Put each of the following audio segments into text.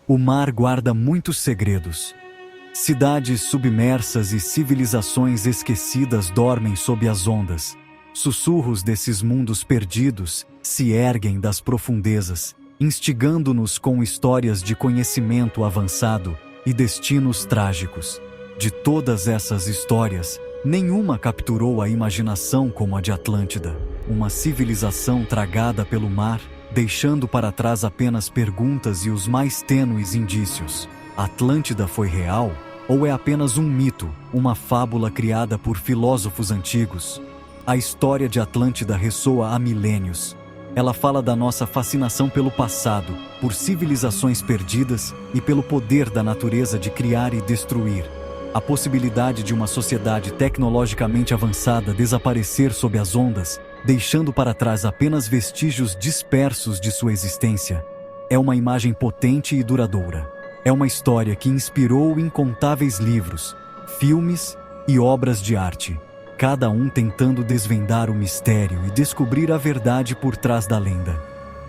O mar guarda muitos segredos. Cidades submersas e civilizações esquecidas dormem sob as ondas. Sussurros desses mundos perdidos se erguem das profundezas, instigando-nos com histórias de conhecimento avançado e destinos trágicos. De todas essas histórias, nenhuma capturou a imaginação como a de Atlântida, uma civilização tragada pelo mar, deixando para trás apenas perguntas e os mais tênues indícios. Atlântida foi real? Ou é apenas um mito, uma fábula criada por filósofos antigos? A história de Atlântida ressoa há milênios. Ela fala da nossa fascinação pelo passado, por civilizações perdidas e pelo poder da natureza de criar e destruir. A possibilidade de uma sociedade tecnologicamente avançada desaparecer sob as ondas, deixando para trás apenas vestígios dispersos de sua existência, é uma imagem potente e duradoura. É uma história que inspirou incontáveis livros, filmes e obras de arte, cada um tentando desvendar o mistério e descobrir a verdade por trás da lenda.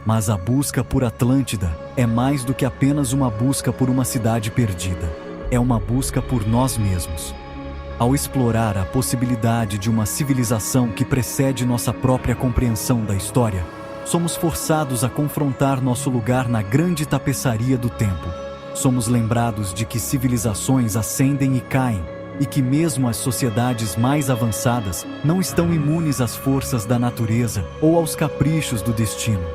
Mas a busca por Atlântida é mais do que apenas uma busca por uma cidade perdida. É uma busca por nós mesmos. Ao explorar a possibilidade de uma civilização que precede nossa própria compreensão da história, somos forçados a confrontar nosso lugar na grande tapeçaria do tempo. Somos lembrados de que civilizações ascendem e caem, e que mesmo as sociedades mais avançadas não estão imunes às forças da natureza ou aos caprichos do destino.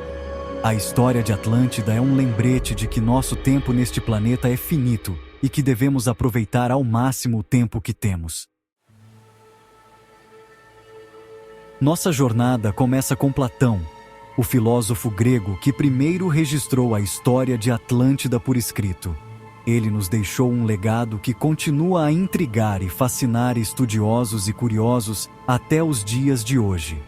A história de Atlântida é um lembrete de que nosso tempo neste planeta é finito e que devemos aproveitar ao máximo o tempo que temos. Nossa jornada começa com Platão, o filósofo grego que primeiro registrou a história de Atlântida por escrito. Ele nos deixou um legado que continua a intrigar e fascinar estudiosos e curiosos até os dias de hoje.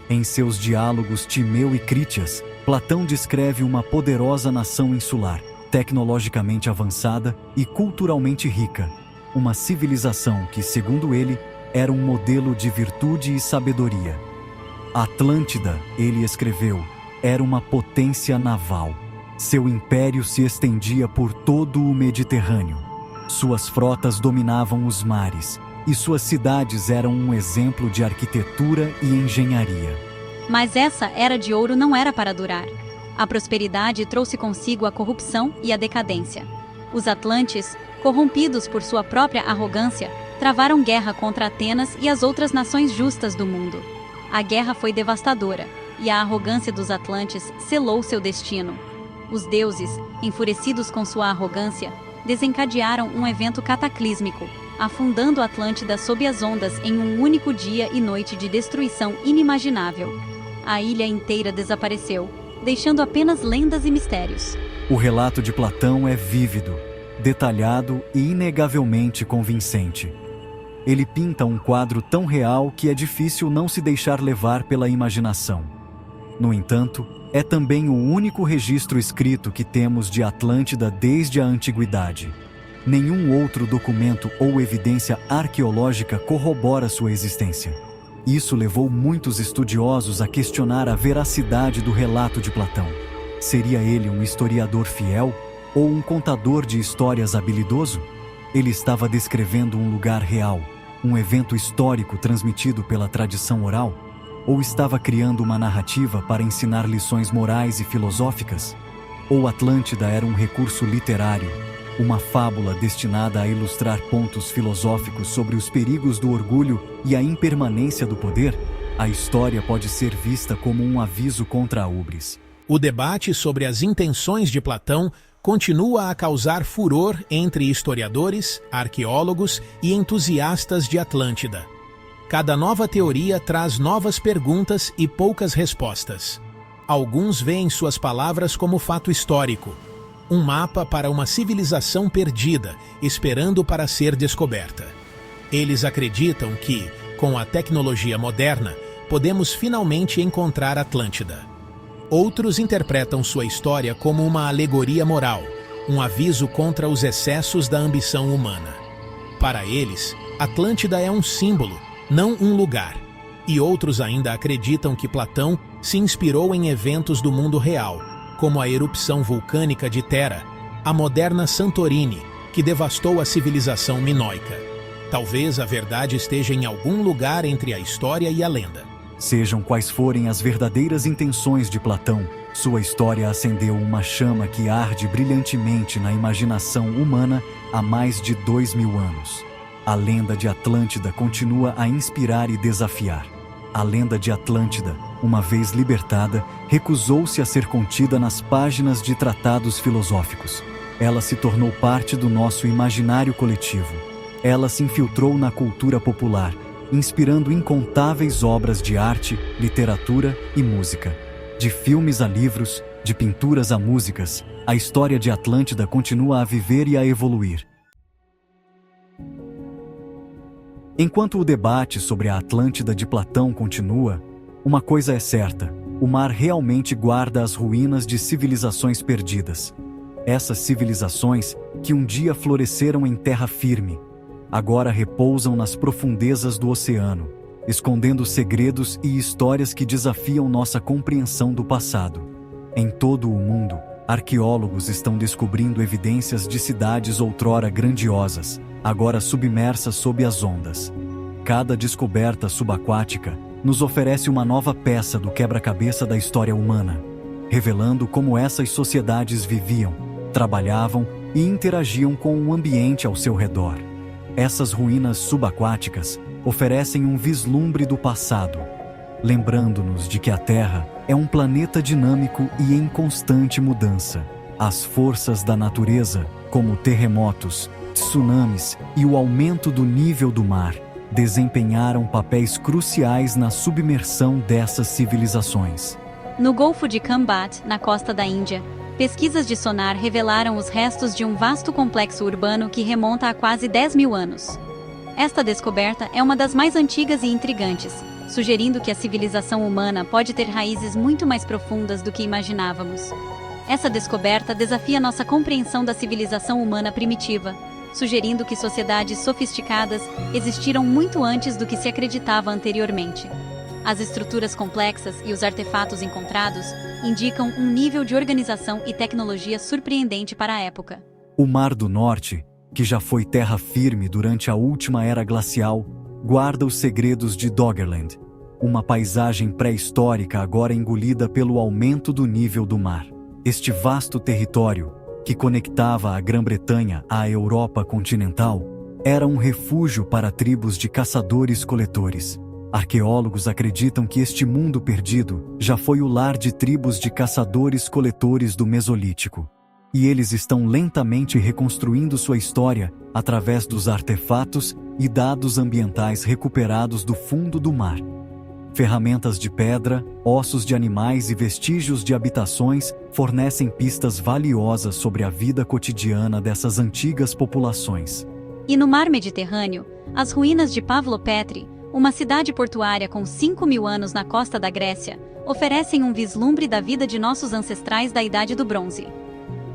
Em seus diálogos Timeu e Crítias, Platão descreve uma poderosa nação insular, tecnologicamente avançada e culturalmente rica, uma civilização que, segundo ele, era um modelo de virtude e sabedoria. Atlântida, ele escreveu, era uma potência naval. Seu império se estendia por todo o Mediterrâneo. Suas frotas dominavam os mares, e suas cidades eram um exemplo de arquitetura e engenharia. Mas essa era de ouro não era para durar. A prosperidade trouxe consigo a corrupção e a decadência. Os atlantes, corrompidos por sua própria arrogância, travaram guerra contra Atenas e as outras nações justas do mundo. A guerra foi devastadora, e a arrogância dos atlantes selou seu destino. Os deuses, enfurecidos com sua arrogância, desencadearam um evento cataclísmico, afundando Atlântida sob as ondas em um único dia e noite de destruição inimaginável. A ilha inteira desapareceu, deixando apenas lendas e mistérios. O relato de Platão é vívido, detalhado e inegavelmente convincente. Ele pinta um quadro tão real que é difícil não se deixar levar pela imaginação. No entanto, é também o único registro escrito que temos de Atlântida desde a antiguidade. Nenhum outro documento ou evidência arqueológica corrobora sua existência. Isso levou muitos estudiosos a questionar a veracidade do relato de Platão. Seria ele um historiador fiel ou um contador de histórias habilidoso? Ele estava descrevendo um lugar real, um evento histórico transmitido pela tradição oral? Ou estava criando uma narrativa para ensinar lições morais e filosóficas? Ou Atlântida era um recurso literário, uma fábula destinada a ilustrar pontos filosóficos sobre os perigos do orgulho e a impermanência do poder? A história pode ser vista como um aviso contra a ubris. O debate sobre as intenções de Platão continua a causar furor entre historiadores, arqueólogos e entusiastas de Atlântida. Cada nova teoria traz novas perguntas e poucas respostas. Alguns veem suas palavras como fato histórico, um mapa para uma civilização perdida, esperando para ser descoberta. Eles acreditam que, com a tecnologia moderna, podemos finalmente encontrar Atlântida. Outros interpretam sua história como uma alegoria moral, um aviso contra os excessos da ambição humana. Para eles, Atlântida é um símbolo, não um lugar. E outros ainda acreditam que Platão se inspirou em eventos do mundo real, como a erupção vulcânica de Tera, a moderna Santorini, que devastou a civilização minoica. Talvez a verdade esteja em algum lugar entre a história e a lenda. Sejam quais forem as verdadeiras intenções de Platão, sua história acendeu uma chama que arde brilhantemente na imaginação humana há mais de 2000 anos. A lenda de Atlântida continua a inspirar e desafiar. A lenda de Atlântida, uma vez libertada, recusou-se a ser contida nas páginas de tratados filosóficos. Ela se tornou parte do nosso imaginário coletivo. Ela se infiltrou na cultura popular, inspirando incontáveis obras de arte, literatura e música. De filmes a livros, de pinturas a músicas, a história de Atlântida continua a viver e a evoluir. Enquanto o debate sobre a Atlântida de Platão continua, uma coisa é certa: o mar realmente guarda as ruínas de civilizações perdidas. Essas civilizações, que um dia floresceram em terra firme, agora repousam nas profundezas do oceano, escondendo segredos e histórias que desafiam nossa compreensão do passado. Em todo o mundo, arqueólogos estão descobrindo evidências de cidades outrora grandiosas, agora submersas sob as ondas. Cada descoberta subaquática nos oferece uma nova peça do quebra-cabeça da história humana, revelando como essas sociedades viviam, trabalhavam e interagiam com o ambiente ao seu redor. Essas ruínas subaquáticas oferecem um vislumbre do passado, lembrando-nos de que a Terra é um planeta dinâmico e em constante mudança. As forças da natureza, como terremotos, tsunamis e o aumento do nível do mar, desempenharam papéis cruciais na submersão dessas civilizações. No Golfo de Khambat, na costa da Índia, pesquisas de sonar revelaram os restos de um vasto complexo urbano que remonta a quase 10.000 anos. Esta descoberta é uma das mais antigas e intrigantes, sugerindo que a civilização humana pode ter raízes muito mais profundas do que imaginávamos. Essa descoberta desafia nossa compreensão da civilização humana primitiva, sugerindo que sociedades sofisticadas existiram muito antes do que se acreditava anteriormente. As estruturas complexas e os artefatos encontrados indicam um nível de organização e tecnologia surpreendente para a época. O Mar do Norte, que já foi terra firme durante a última era glacial, guarda os segredos de Doggerland, uma paisagem pré-histórica agora engolida pelo aumento do nível do mar. Este vasto território, que conectava a Grã-Bretanha à Europa continental, era um refúgio para tribos de caçadores-coletores. Arqueólogos acreditam que este mundo perdido já foi o lar de tribos de caçadores-coletores do Mesolítico. E eles estão lentamente reconstruindo sua história através dos artefatos e dados ambientais recuperados do fundo do mar. Ferramentas de pedra, ossos de animais e vestígios de habitações fornecem pistas valiosas sobre a vida cotidiana dessas antigas populações. E no mar Mediterrâneo, as ruínas de Pavlopetri, uma cidade portuária com 5.000 anos na costa da Grécia, oferecem um vislumbre da vida de nossos ancestrais da Idade do Bronze.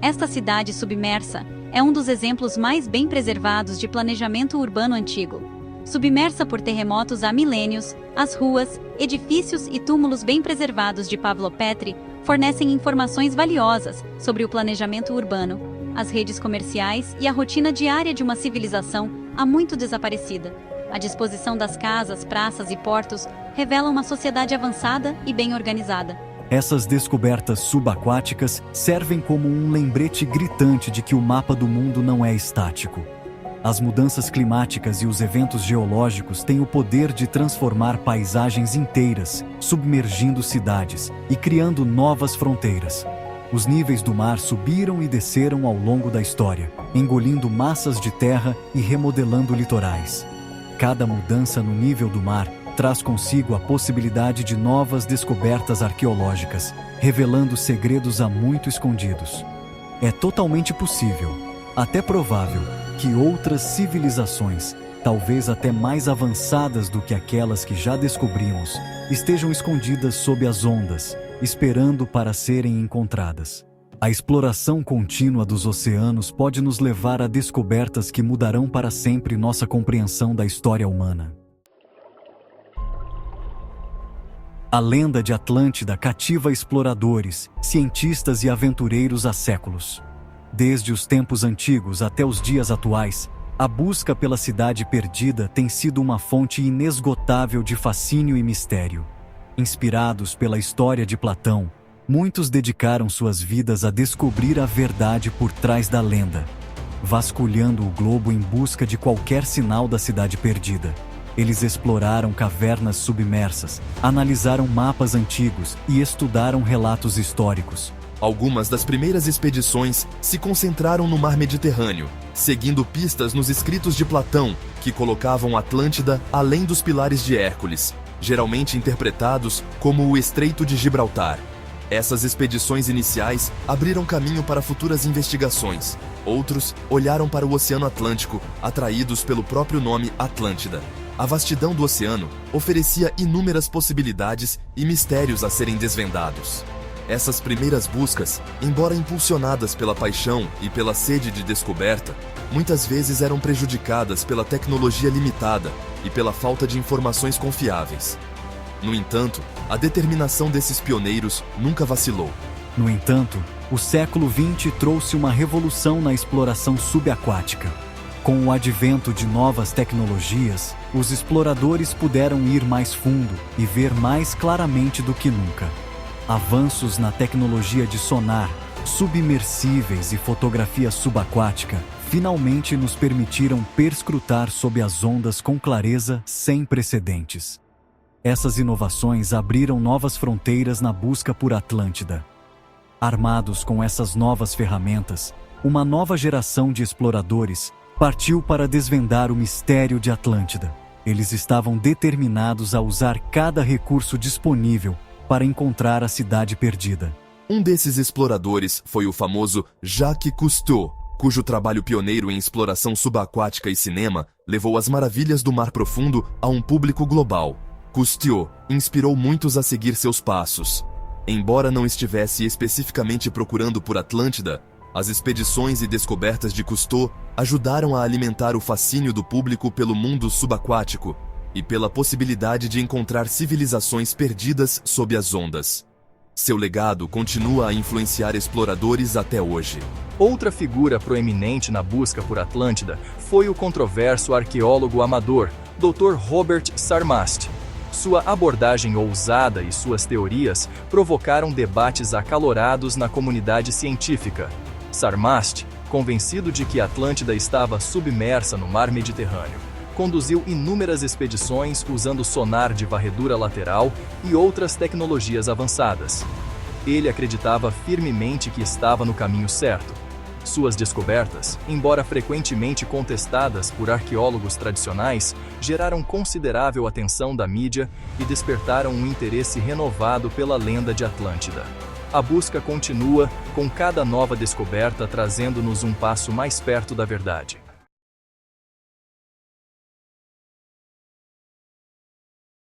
Esta cidade submersa é um dos exemplos mais bem preservados de planejamento urbano antigo. Submersa por terremotos há milênios, as ruas, edifícios e túmulos bem preservados de Pavlopetri fornecem informações valiosas sobre o planejamento urbano, as redes comerciais e a rotina diária de uma civilização há muito desaparecida. A disposição das casas, praças e portos revela uma sociedade avançada e bem organizada. Essas descobertas subaquáticas servem como um lembrete gritante de que o mapa do mundo não é estático. As mudanças climáticas e os eventos geológicos têm o poder de transformar paisagens inteiras, submergindo cidades e criando novas fronteiras. Os níveis do mar subiram e desceram ao longo da história, engolindo massas de terra e remodelando litorais. Cada mudança no nível do mar traz consigo a possibilidade de novas descobertas arqueológicas, revelando segredos há muito escondidos. É totalmente possível, até provável, que outras civilizações, talvez até mais avançadas do que aquelas que já descobrimos, estejam escondidas sob as ondas, esperando para serem encontradas. A exploração contínua dos oceanos pode nos levar a descobertas que mudarão para sempre nossa compreensão da história humana. A lenda de Atlântida cativa exploradores, cientistas e aventureiros há séculos. Desde os tempos antigos até os dias atuais, a busca pela cidade perdida tem sido uma fonte inesgotável de fascínio e mistério. Inspirados pela história de Platão, muitos dedicaram suas vidas a descobrir a verdade por trás da lenda, vasculhando o globo em busca de qualquer sinal da cidade perdida. Eles exploraram cavernas submersas, analisaram mapas antigos e estudaram relatos históricos. Algumas das primeiras expedições se concentraram no mar Mediterrâneo, seguindo pistas nos escritos de Platão, que colocavam Atlântida além dos pilares de Hércules, geralmente interpretados como o Estreito de Gibraltar. Essas expedições iniciais abriram caminho para futuras investigações. Outros olharam para o Oceano Atlântico, atraídos pelo próprio nome Atlântida. A vastidão do oceano oferecia inúmeras possibilidades e mistérios a serem desvendados. Essas primeiras buscas, embora impulsionadas pela paixão e pela sede de descoberta, muitas vezes eram prejudicadas pela tecnologia limitada e pela falta de informações confiáveis. No entanto, a determinação desses pioneiros nunca vacilou. No entanto, o século XX trouxe uma revolução na exploração subaquática. Com o advento de novas tecnologias, os exploradores puderam ir mais fundo e ver mais claramente do que nunca. Avanços na tecnologia de sonar, submersíveis e fotografia subaquática finalmente nos permitiram perscrutar sob as ondas com clareza sem precedentes. Essas inovações abriram novas fronteiras na busca por Atlântida. Armados com essas novas ferramentas, uma nova geração de exploradores partiu para desvendar o mistério de Atlântida. Eles estavam determinados a usar cada recurso disponível para encontrar a cidade perdida. Um desses exploradores foi o famoso Jacques Cousteau, cujo trabalho pioneiro em exploração subaquática e cinema levou as maravilhas do mar profundo a um público global. Cousteau inspirou muitos a seguir seus passos. Embora não estivesse especificamente procurando por Atlântida, as expedições e descobertas de Cousteau ajudaram a alimentar o fascínio do público pelo mundo subaquático e pela possibilidade de encontrar civilizações perdidas sob as ondas. Seu legado continua a influenciar exploradores até hoje. Outra figura proeminente na busca por Atlântida foi o controverso arqueólogo amador, Dr. Robert Sarmast. Sua abordagem ousada e suas teorias provocaram debates acalorados na comunidade científica. Sarmast, convencido de que Atlântida estava submersa no mar Mediterrâneo, conduziu inúmeras expedições usando sonar de varredura lateral e outras tecnologias avançadas. Ele acreditava firmemente que estava no caminho certo. Suas descobertas, embora frequentemente contestadas por arqueólogos tradicionais, geraram considerável atenção da mídia e despertaram um interesse renovado pela lenda de Atlântida. A busca continua, com cada nova descoberta trazendo-nos um passo mais perto da verdade.